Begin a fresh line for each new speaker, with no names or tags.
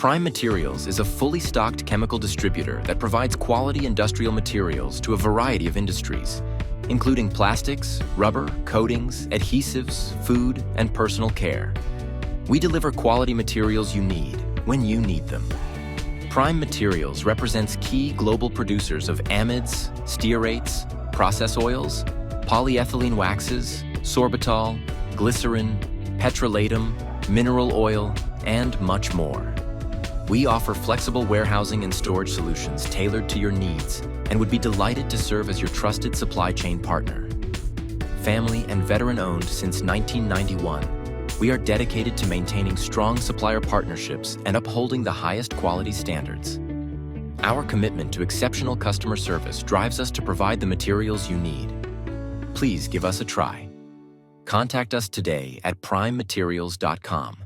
Prime Materials is a fully stocked chemical distributor that provides quality industrial materials to a variety of industries, including plastics, rubber, coatings, adhesives, food, and personal care. We deliver quality materials you need when you need them. Prime Materials represents key global producers of amides, stearates, process oils, polyethylene waxes, sorbitol, glycerin, petrolatum, mineral oil, and much more. We offer flexible warehousing and storage solutions tailored to your needs and would be delighted to serve as your trusted supply chain partner. Family and veteran-owned since 1991, we are dedicated to maintaining strong supplier partnerships and upholding the highest quality standards. Our commitment to exceptional customer service drives us to provide the materials you need. Please give us a try. Contact us today at primematerials.com.